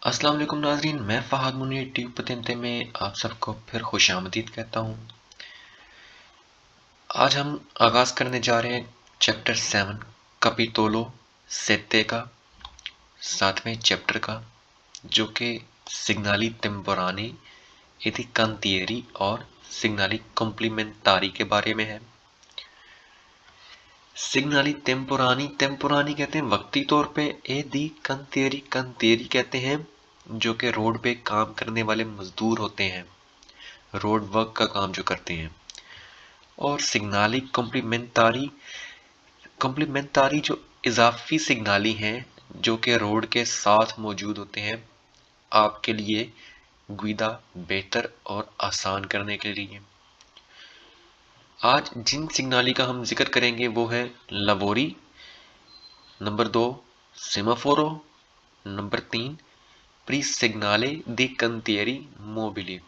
अस्सलाम वालेकुम नाज़रीन, मैं फ़हाद मुनीर ट्यूब पतंते में आप सबको फिर खुशामदीद कहता हूँ। आज हम आगाज़ करने जा रहे हैं चैप्टर 7 कैपिटोलो सेटे का 7वें चैप्टर का, जो कि सिग्नाली टेम्पोरानी इति cantieri और सिग्नाली कॉम्प्लीमेंटारी के बारे में है। सिग्नाली टेम्पोरानी कहते हैं वक्ती तौर पे, ए दी cantieri कहते हैं जो कि रोड पे काम करने वाले मजदूर होते हैं, रोड वर्क का काम जो करते हैं। और सिग्नाली कॉम्प्लीमेंटारी जो इजाफी सिग्नाली हैं जो कि रोड के साथ मौजूद होते हैं आपके लिए गुइदा बेहतर और आसान करने के लिए। आज जिन सिग्नाली का हम जिक्र करेंगे वो है लवोरी, नंबर 2 सेमाफोरो, नंबर 3 प्री सिग्नाले दी कंतिएरी मोबिली।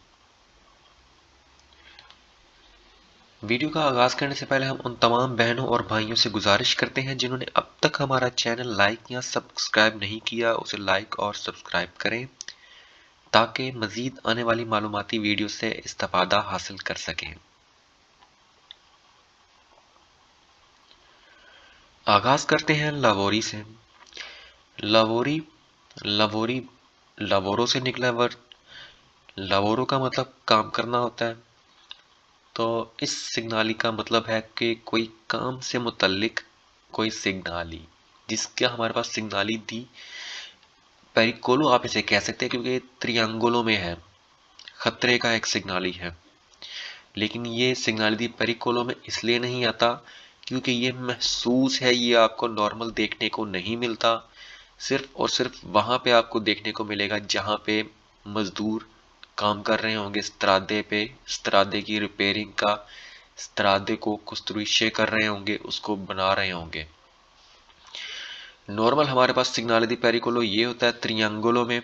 वीडियो का आगाज़ करने से पहले हम उन तमाम बहनों और भाइयों से गुजारिश करते हैं जिन्होंने अब तक हमारा चैनल लाइक या सब्सक्राइब नहीं किया, उसे लाइक और सब्सक्राइब करें ताकि मज़ीद आने वाली मालूमाती वीडियो से इस्तिफ़ादा हासिल कर सकें। आगाज़ करते हैं लावोरी से। लावोरी लावोरी लावोरो से निकला वर्ड। लावोरो का मतलब काम करना होता है। तो इस सिग्नाली का मतलब है कि कोई काम से मुतल्लिक कोई सिग्नाली, जिसका हमारे पास सिग्नाली दी पेरिकोलो आप इसे कह सकते हैं क्योंकि त्रियांगुलों में है, खतरे का एक सिग्नाली है। लेकिन ये सिग्नाली दी पेरिकोलो में इसलिए नहीं आता क्योंकि ये महसूस है, ये आपको नॉर्मल देखने को नहीं मिलता। सिर्फ और सिर्फ वहां पे आपको देखने को मिलेगा जहां पे मजदूर काम कर रहे होंगे स्त्रादे पे, स्त्रादे की रिपेयरिंग का, स्त्रादे को कुस्तुरीशे कर रहे होंगे, उसको बना रहे होंगे। नॉर्मल हमारे पास सिग्नाली दी पेरिकोलो ये होता है त्रियांगुलों में।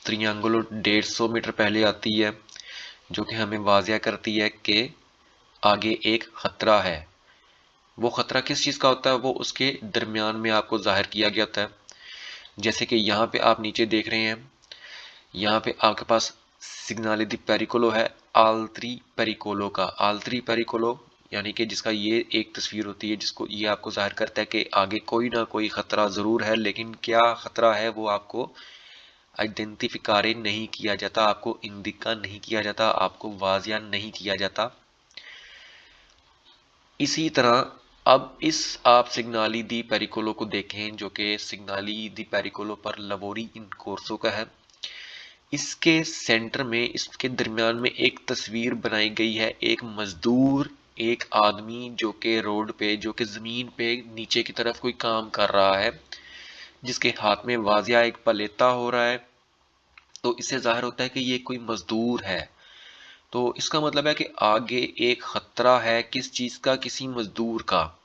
त्रियांगुलो 150 मीटर पहले आती है जो कि हमें वाजिया करती है कि आगे एक खतरा है। वो खतरा किस चीज का होता है, वो उसके दरमियान में आपको जाहिर किया गया होता है। जैसे कि यहाँ पे आप नीचे देख रहे हैं, यहाँ पे आपके पास सिग्नाली दी पेरिकोलो है आल्त्री पेरिकोलो का। आल्त्री पेरिकोलो यानी कि जिसका ये एक तस्वीर होती है जिसको ये आपको जाहिर करता है कि आगे कोई ना कोई खतरा जरूर है, लेकिन क्या खतरा है वो आपको आइडेंटिफिकारे नहीं किया जाता, आपको इंदिका नहीं किया जाता, आपको वाजिया नहीं किया जाता। इसी तरह अब इस आप सिग्नाली दी पेरिकोलो को देखें जो कि सिग्नाली दी पेरिकोलो पर लवोरी इन कोर्सो का है। इसके सेंटर में, इसके दरमियान में एक तस्वीर बनाई गई है, एक मजदूर, एक आदमी जो कि रोड पे, जो कि जमीन पे नीचे की तरफ कोई काम कर रहा है, जिसके हाथ में वाजिया एक पलेटा हो रहा है। तो इससे जाहिर होता है कि ये कोई मजदूर है। तो इसका मतलब है कि आगे एक खतरा है, किस चीज का, किसी मजदूर का।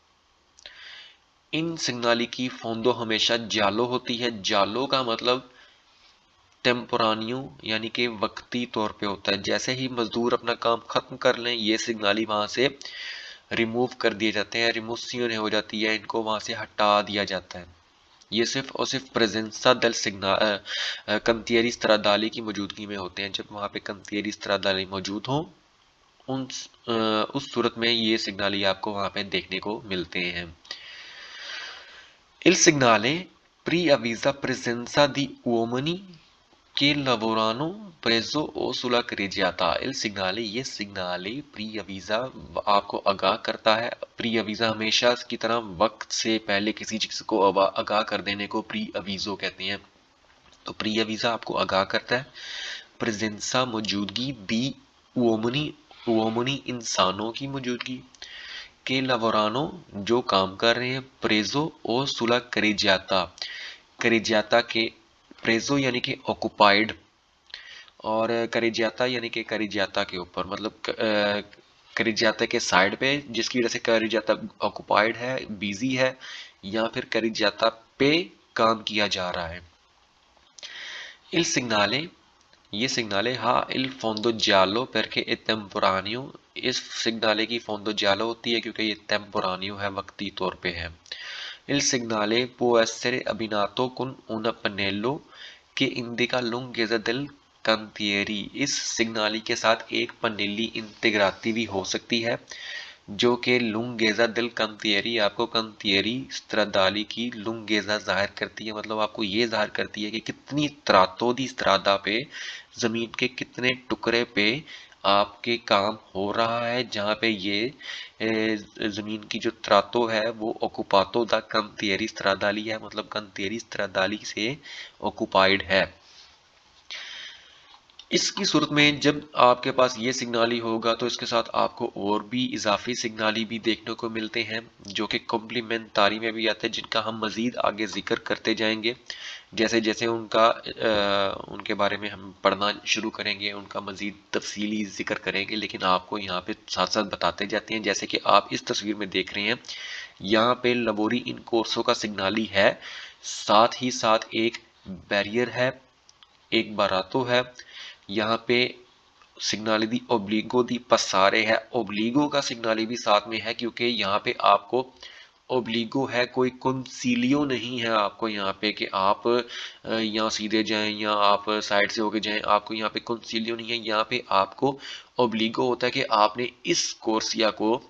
इन सिग्नाली की फोंदो हमेशा जालो होती है। जालो का मतलब टेम्पोरानियो यानी कि वक्ती तौर पे होता है। जैसे ही मजदूर अपना काम खत्म कर लें, ये सिग्नाली वहां से रिमूव कर दिए जाते हैं, रिमूसियन हो जाती है, इनको वहां से हटा दिया जाता है। ये सिर्फ और सिर्फ प्रेजेंसा दल कंतियरी स्त्रादाली की मौजूदगी में होते हैं। जब वहां पे कंतियरी स्त्रादाली मौजूद हो उन उस सूरत में ये सिग्नाली आपको वहां पे देखने को मिलते हैं। Il segnale pre-avvisa presenza di uomini che lavorano presso o sulla carreggiata। il segnale ये सिग्नाले प्री अवीजा आपको आगाह करता है। प्री अवीजा हमेशा की तरह वक्त से पहले किसी चीज को आगाह कर देने को प्री अवीजो कहते हैं। तो प्री अवीजा आपको आगाह करता है। प्रेजेंसा मौजूदगी, दी उओमनी उओमनी इंसानों की मौजूदगी, के लवोरानो जो काम कर रहे हैं, प्रेजो और सुला करिजियाता, करिजियाता के, प्रेजो यानी कि ऑक्युपाइड और करिजियाता यानी कि करिजियाता के ऊपर, मतलब करिजियाता के साइड पे, जिसकी वजह से करिजियाता ऑक्युपाइड है, बिजी है, या फिर करिजियाता पे काम किया जा रहा है। इल सिग्नाले ये सिग्नाले हा इल फोंदो जालो perché è temporaneo। इस सिग्नाले की फोंदो जालो होती है क्योंकि ये टेम्पोरानियो है, वक्ती तौर पे है। Il segnale può essere abbinato con un pannello che indica lunghezza del cantieri। इस सिग्नाली के साथ एक पनीली इंटीग्राती भी हो सकती है जो कि लुंगेजा दिल कंतियरी आपको कंतियरी स्त्रदाली की लुंगेजा जाहिर करती है, मतलब आपको ये जाहिर करती है कि कितनी त्रातो दी स्त्रादा पे जमीन के कितने टुकड़े पे आपके काम हो रहा है, जहाँ पे ये जमीन की जो त्रातो है वो ओकुपातो दा कंतियरी स्त्रदाली है, मतलब कंतियरी स्त्रदाली से ऑक्युपाइड है। इसकी सूरत में जब आपके पास ये सिग्नाली होगा तो इसके साथ आपको और भी इजाफी सिग्नाली भी देखने को मिलते हैं जो कि कॉम्प्लीमेंटारी में भी आते हैं, जिनका हम मजीद आगे जिक्र करते जाएंगे जैसे जैसे उनके बारे में हम पढ़ना शुरू करेंगे, उनका मजीद तफसीली जिक्र करेंगे। लेकिन आपको यहाँ पे साथ साथ बताते जाते हैं, जैसे कि आप इस तस्वीर में देख रहे हैं, यहाँ पे लबोरी इन कोर्सों का सिग्नाली है, साथ ही साथ एक बैरियर है, एक बारातो है, यहाँ पे सिग्नाली दी ओब्लिगो दी पसारे है। ओब्लिगो का सिग्नाली भी साथ में है क्योंकि यहाँ पे आपको ओब्लिगो है, कोई कंसीलियो नहीं है आपको यहाँ पे कि आप यहाँ सीधे जाएं या आप साइड से होके जाएं, आपको यहाँ पे कंसीलियो नहीं है। यहाँ पे आपको ओब्लिगो होता है कि आपने इस कोर्सिया को,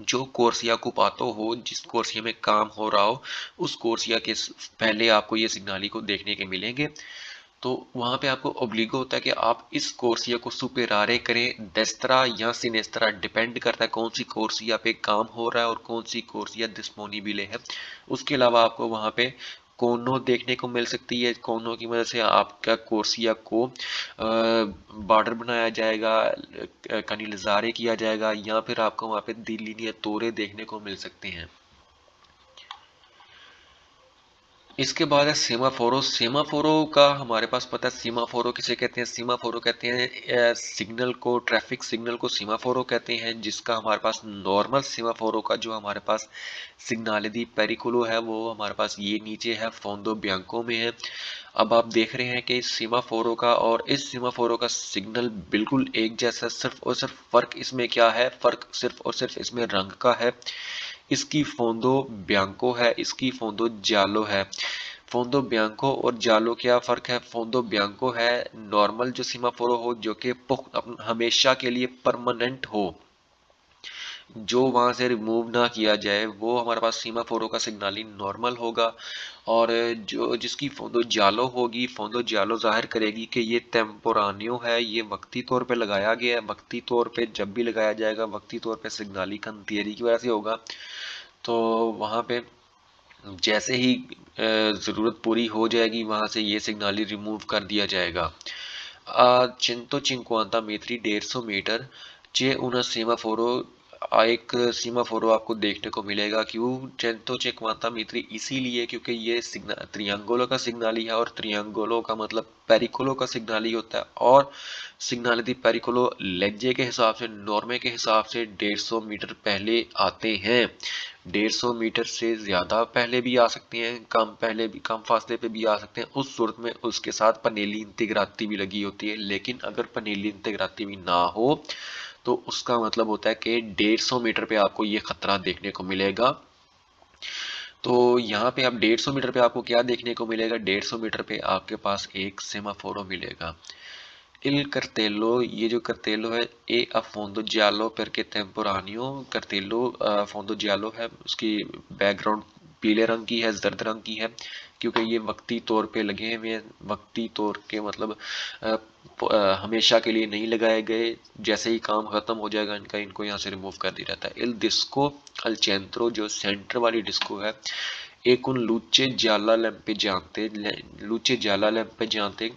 जो कोर्सिया को पातो हो, जिस कोर्सिया में काम हो रहा हो, उस कोर्सिया के पहले आपको ये सिग्नाली को देखने के मिलेंगे। तो वहां पे आपको ओब्लिगो होता है कि आप इस कोर्सिया को सुपेरारे करें, डेस्त्रा या सिनेस्त्रा, डिपेंड करता है कौन सी कोर्सिया पे काम हो रहा है और कौन सी कोर्सिया डिस्पोनिबल है। उसके अलावा आपको वहां पे कोनो देखने को मिल सकती है, कोनो की वजह से आपका कोर्सिया को बॉर्डर बनाया जाएगा, कनीलजारे किया जाएगा, या फिर आपको वहां पे दिलीनिया तोरे देखने को मिल सकते हैं। इसके बाद है सेमाफोरो। सेमाफोरो का हमारे पास पता है, सीमाफोरो किसे कहते हैं? सीमाफोरो कहते हैं सिग्नल को, ट्रैफिक सिग्नल को सीमाफोरो कहते हैं, जिसका हमारे पास नॉर्मल सीमाफोरो का जो हमारे पास सिग्नाले दी पेरिकुलो है वो हमारे पास ये नीचे है, फोंदो ब्यांको में है। अब आप देख रहे हैं कि इस सीमाफोरो का और इस सीमाफोरो का सिग्नल बिल्कुल एक जैसा, सिर्फ और सिर्फ फर्क इसमें क्या है? फर्क सिर्फ और सिर्फ इसमें रंग का है। इसकी फोंदो ब्यांको है, इसकी फोंदो जालो है। फोंदो ब्यांको और जालो क्या फर्क है? फोंदो ब्यांको है नॉर्मल जो सीमाफोरो हो, जो कि हमेशा के लिए परमानेंट हो, जो वहां से रिमूव ना किया जाए, वो हमारे पास सीमाफोरो का सिग्नली नॉर्मल होगा। और जो जिसकी फोंदो जालो होगी, फोंदो जालो जाहिर करेगी कि ये टेम्पोरानियो है, ये वक्ती तौर पे लगाया गया है, वक्ती तौर पे जब भी लगाया जाएगा वक्ती तौर पे सिग्नली कंतियरी की वजह से होगा। तो वहां पे जैसे ही ज़रूरत पूरी हो जाएगी वहां से ये सिग्नली रिमूव कर दिया जाएगा। 150 मीटरी 150 मीटर चे उना सीमाफोरो, एक सीमाफोरो आपको देखने को मिलेगा। क्यों 150 मीटरी? इसीलिए क्योंकि ये त्रियांगोलो का सिग्नाली है, और त्रियांगोलो का मतलब पेरिकोलो का सिग्नाली होता है, और सिग्नाली दी पेरिकोलो लेजे के हिसाब से, नॉर्मे के हिसाब से 150 मीटर पहले आते हैं। 150 मीटर से ज्यादा पहले भी आ सकते हैं, कम पहले भी, कम फासले पे भी आ सकते हैं। उस सूरत में उसके साथ पनेली इंटीग्राती भी लगी होती है। लेकिन अगर पनेली इंटीग्राती भी ना हो तो उसका मतलब होता है कि 150 मीटर पे आपको ये खतरा देखने को मिलेगा। तो यहाँ पे आप 150 मीटर पे आपको क्या देखने को मिलेगा? 150 मीटर पे आपके पास एक सेमाफोरो मिलेगा। इल करतेलो, ये जो करतेलो है, ए अफोंदो जियालो परके टेम्पोरानियो, करतेलो फोंदो जियालो है, उसकी बैकग्राउंड पीले रंग की है, जर्द रंग की है, क्योंकि ये वक्ती तौर पे लगे हुए हैं। वक्ती तौर के मतलब हमेशा के लिए नहीं लगाए गए, जैसे ही काम खत्म हो जाएगा इनका, इनको यहाँ से रिमूव कर दिया जाता है। इल डिस्को अल चेंट्रो, जो सेंटर वाली डिस्को है, एक उन लूचे जाला लैंपे जानते, लूचे जाला लैंपे जानते,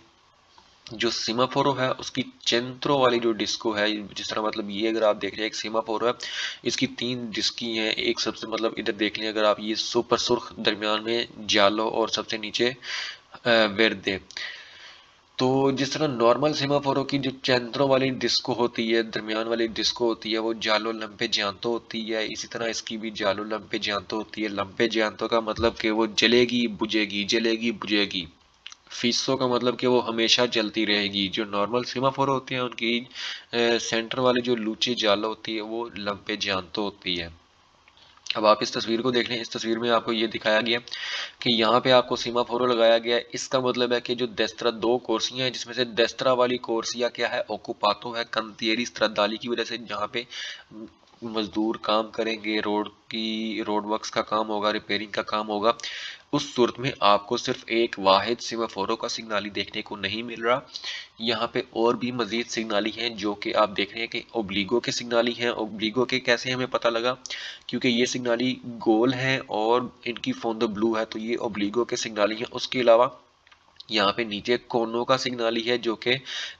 जो सीमाफोरो है उसकी चेंत्रो वाली जो डिस्को है, जिस तरह मतलब ये अगर आप देख रहे हैं एक सीमाफोरो है, इसकी 3 डिस्की हैं। एक सबसे मतलब इधर देख लें अगर आप, ये सुपर सुर्ख, दरमियान में जालो, और सबसे नीचे वेर्दे। तो जिस तरह नॉर्मल सीमाफोरो की जो चेंत्रो वाली डिस्को होती है, दरमियान वाली डिस्को होती है, वो जालो लंपे जानतो होती है, इसी तरह इसकी भी जालो लंपे जानतो होती है। लंपे जानतो का मतलब कि वो जलेगी बुझेगी, जलेगी बुझेगी। फीसो का मतलब कि वो हमेशा चलती रहेगी। जो नॉर्मल सीमाफोर होती है उनकी सेंटर वाली जो लूची जाल होती है वो लंपे जानतो होती है। अब आप इस तस्वीर को देख लें। इस तस्वीर में आपको ये दिखाया गया कि यहाँ पे आपको सीमाफोरो लगाया गया है। इसका मतलब है कि जो डेस्त्रा दो कोर्सियाँ हैं, जिसमें से डेस्त्रा वाली कोर्सिया क्या है, ओकुपातो है, कंतिएरी स्त्रदाली की वजह से जहाँ पे मजदूर काम करेंगे, रोड वर्क्स का काम होगा, रिपेयरिंग का काम होगा, उस सूरत में आपको सिर्फ एक वाहिद सीमाफोरो का सिग्नाली देखने को नहीं मिल रहा। यहाँ पे और भी मजीद सिग्नाली हैं जो कि आप देख रहे हैं कि ओब्लिगो के सिग्नाली हैं। ओब्लिगो के कैसे हमें पता लगा, क्योंकि ये सिग्नाली गोल हैं और इनकी फोन द ब्लू है, तो ये ओब्लिगो के सिग्नाली हैं। उसके अलावा यहाँ पे नीचे कोनों का सिग्नाली है जो कि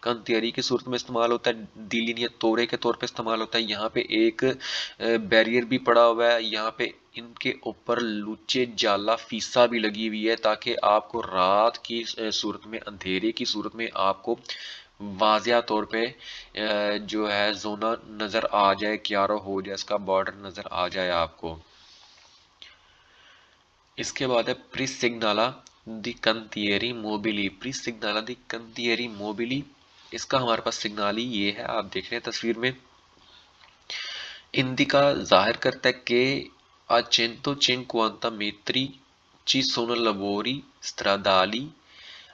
कंतियरी की सूरत में इस्तेमाल होता है, दिलीन या तोरे के तौर पे इस्तेमाल होता है। यहाँ पे एक बैरियर भी पड़ा हुआ है। यहाँ पे इनके ऊपर लुचे जाला फीसा भी लगी हुई है, ताकि आपको रात की सूरत में, अंधेरे की सूरत में आपको वाजिया तौर पे जो है जोना नजर आ जाए, क्यारो हो जाए, इसका बॉर्डर नजर आ जाए आपको। इसके बाद है प्रिसिग्नाला दी कंतिएरी मोबिली। प्रिसिग्नाला दी कंतिएरी मोबिली, इसका हमारे पास सिग्नाली ये है, आप देख रहे हैं तस्वीर में। इंदिका जाहिर करता है कि a 150 metri ci sono lavori stradali,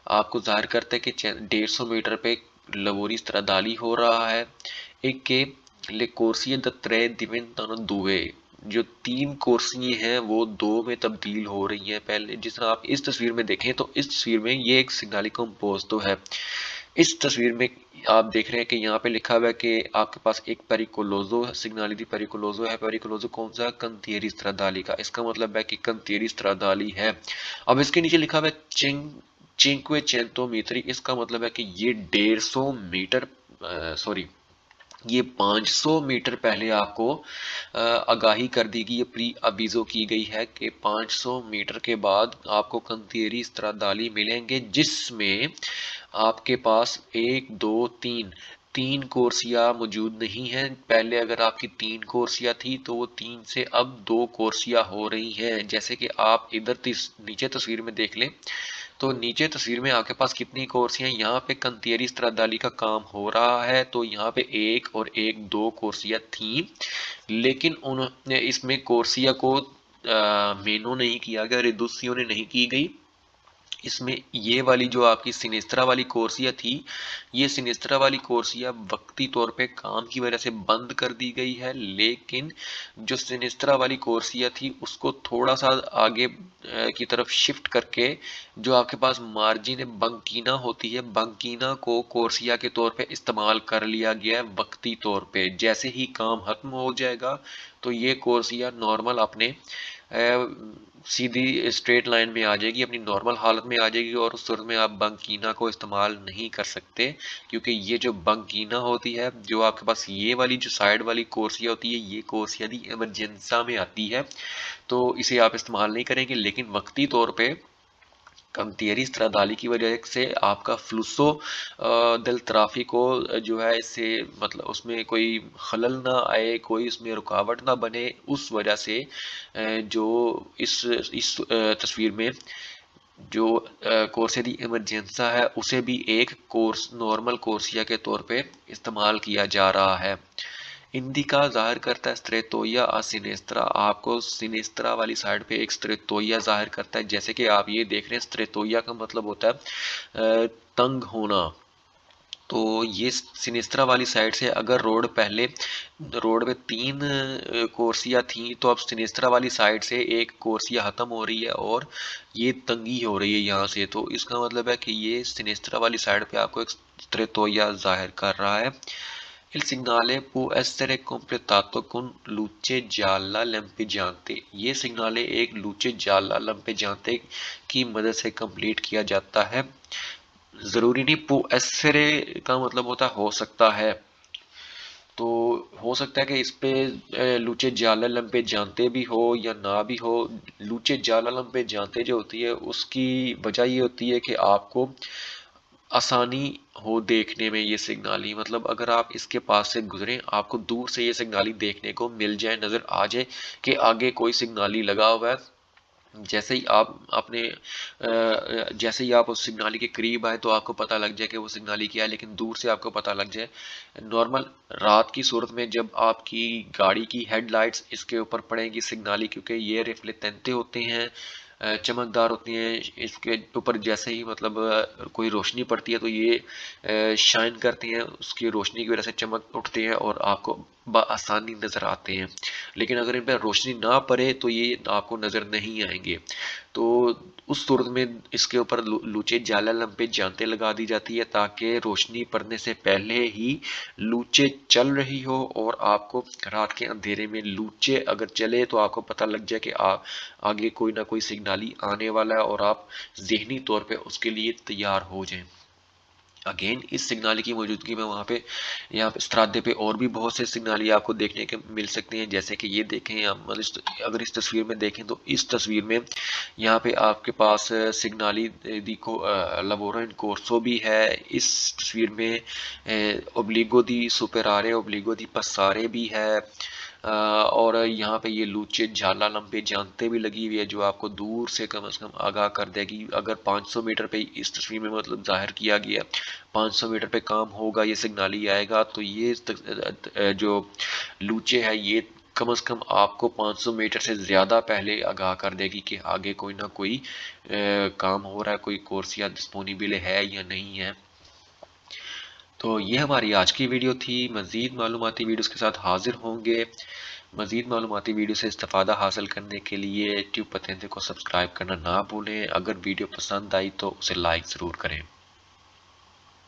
आपको जाहिर करता है कि 150 मीटर पे लवोरी स्त्रदाली हो रहा है। एक के ले कोर्सिए द त्रे दिवेंतानो दुए, जो तीन कोर्सियां हैं वो दो में तब्दील हो रही हैं। पहले जिस तरह आप इस तस्वीर में देखें, तो इस तस्वीर में ये एक सिग्नाली कंपोज तो है। इस तस्वीर में आप देख रहे हैं कि यहाँ पे लिखा हुआ है कि आपके पास एक पेरिकोलोजो सिग्नाली दी पेरिकोलोजो है। पेरिकोलोजो कौन सा? कंतिएरी स्त्रदाली का। इसका मतलब है कि कंतिएरी स्त्रदाली है। अब इसके नीचे लिखा हुआ है चिंक्वे चेंतो मीटरी। इसका मतलब है कि ये 150 मीटर, सॉरी, ये 500 मीटर पहले आपको आगाही कर दी गई, ये प्री अवीजो की गई है कि 500 मीटर के बाद आपको कंतिएरी स्त्रदाली मिलेंगे, जिसमें आपके पास एक दो तीन कोर्सिया मौजूद नहीं है। पहले अगर आपकी 3 कोर्सिया थी तो वो 3 से अब 2 कोर्सिया हो रही हैं। जैसे कि आप इधर नीचे तस्वीर में देख लें, तो नीचे तस्वीर में आपके पास कितनी कोर्सियां, यहाँ पे कंतिएरी स्त्रदाली का काम हो रहा है, तो यहाँ पे एक और एक 2 कोर्सिया थी, लेकिन उन्होंने इसमें कोर्सिया को मेनो नहीं किया गया, रिदुसियो ने नहीं की गई। इसमें ये वाली जो आपकी सिनेस्त्रा वाली कोर्सिया थी, ये सिनेस्त्रा वाली कोर्सिया वक्ती तौर पे काम की वजह से बंद कर दी गई है, लेकिन जो सिनेस्त्रा वाली कोर्सिया थी उसको थोड़ा सा आगे की तरफ शिफ्ट करके जो आपके पास मार्जिन बंकीना होती है, बंकीना को कोर्सिया के तौर पे इस्तेमाल कर लिया गया है वक्ती तौर पे। जैसे ही काम खत्म हो जाएगा तो ये कोर्सिया नॉर्मल अपने सीधी स्ट्रेट लाइन में आ जाएगी, अपनी नॉर्मल हालत में आ जाएगी, और उस सूरत में आप बंकीना को इस्तेमाल नहीं कर सकते, क्योंकि ये जो बंकीना होती है, जो आपके पास ये वाली जो साइड वाली कोर्सिया होती है, ये कोर्सिया दी इमरजेंसा में आती है, तो इसे आप इस्तेमाल नहीं करेंगे। लेकिन वक्ती तौर पे कंतिएरी स्त्रदाली की वजह से आपका फ्लूसो दिल ट्राफिको जो है, इससे मतलब उसमें कोई खलल ना आए, कोई उसमें रुकावट ना बने, उस वजह से जो इस तस्वीर में जो कोर्सिया दी इमरजेंसा है, उसे भी एक कोर्स नॉर्मल कोर्सिया के तौर पे इस्तेमाल किया जा रहा है। इंदिका जाहिर करता है स्त्रेतोया आ सिनेस्त्रा, आपको सिनेस्त्रा वाली साइड पे एक स्त्रेतोया जाहिर करता है। जैसे कि आप ये देख रहे हैं, स्त्रेतोया का मतलब होता है तंग होना। तो ये सिनेस्त्रा वाली साइड से अगर रोड पे 3 कोर्सिया थी, तो अब सिनेस्त्रा वाली साइड से एक कोर्सिया खत्म हो रही है और ये तंगी हो रही है यहाँ से। तो इसका मतलब है कि ये सिनेस्त्रा वाली साइड पे आपको एक स्त्रेतोया जाहिर कर रहा है। Il segnale può essere completato con luce gialla lampeggiante। ये सिग्नाले एक लूचे जाला लंपेजांते की मदद से कंप्लीट किया जाता है। जरूरी नहीं, पो एसरे का मतलब होता हो सकता है, तो हो सकता है कि इस पे लूचे जाला लंपे जानते भी हो या ना भी हो। लूचे जाला लंपे जानते जो होती है, उसकी वजह ये होती है कि आपको आसानी हो देखने में ये सिग्नाली, मतलब अगर आप इसके पास से गुजरें, आपको दूर से ये सिग्नाली देखने को मिल जाए, नजर आ जाए कि आगे कोई सिग्नाली लगा हुआ है, जैसे ही आप अपने जैसे ही आप उस सिग्नाली के करीब आए तो आपको पता लग जाए कि वो सिग्नाली क्या है, लेकिन दूर से आपको पता लग जाए। नॉर्मल रात की सूरत में जब आपकी गाड़ी की हेडलाइट्स इसके ऊपर पड़ेंगी सिग्नाली, क्योंकि ये रिफ्लेक्टेंटे होते हैं, चमकदार होती हैं, इसके ऊपर जैसे ही मतलब कोई रोशनी पड़ती है तो ये शाइन करती हैं, उसकी रोशनी की वजह से चमक उठते हैं और आपको आसानी नज़र आते हैं। लेकिन अगर इन पर रोशनी ना पड़े तो ये आपको नज़र नहीं आएंगे। तो उस सूरत में इसके ऊपर लूचे जाला लंपे जानते लगा दी जाती है, ताकि रोशनी पड़ने से पहले ही लूचे चल रही हो और आपको रात के अंधेरे में लूचे अगर चले तो आपको पता लग जाए कि आगे कोई ना कोई सिग्नली आने वाला है और आप ज़हनी तौर पे उसके लिए तैयार हो जाएं। अगेन इस सिग्नली की मौजूदगी में वहाँ पे यहाँ पे इस पे और भी बहुत से सिग्नली आपको देखने के मिल सकते हैं। जैसे कि ये देखें आप, मतलब अगर इस तस्वीर में देखें तो इस तस्वीर में यहाँ पे आपके पास सिग्नली दी को लवोरो इन कोर्सो भी है। इस तस्वीर में ओब्लिगो दी सुपेरारे ओब्लिगो दी पसारे भी है। और यहाँ पे ये लूचे झाला लंबे जानते भी लगी हुई है, जो आपको दूर से कम आगाह कर देगी। अगर 500 मीटर पे इस तस्वीर में मतलब जाहिर किया गया 500 मीटर पे काम होगा, ये सिग्नली आएगा, तो ये जो लूचे है ये कम से कम आपको 500 मीटर से ज़्यादा पहले आगाह कर देगी कि आगे कोई ना कोई काम हो रहा है, कोई कोर्स या डिस्पोनिबल है या नहीं है। तो ये हमारी आज की वीडियो थी। मज़ीद मालूमाती वीडियोस के साथ हाजिर होंगे। मज़ीद मालूमाती वीडियो से इस्तेफ़ादा हासिल करने के लिए ट्यूब पतेंते को सब्सक्राइब करना ना भूलें। अगर वीडियो पसंद आई तो उसे लाइक ज़रूर करें।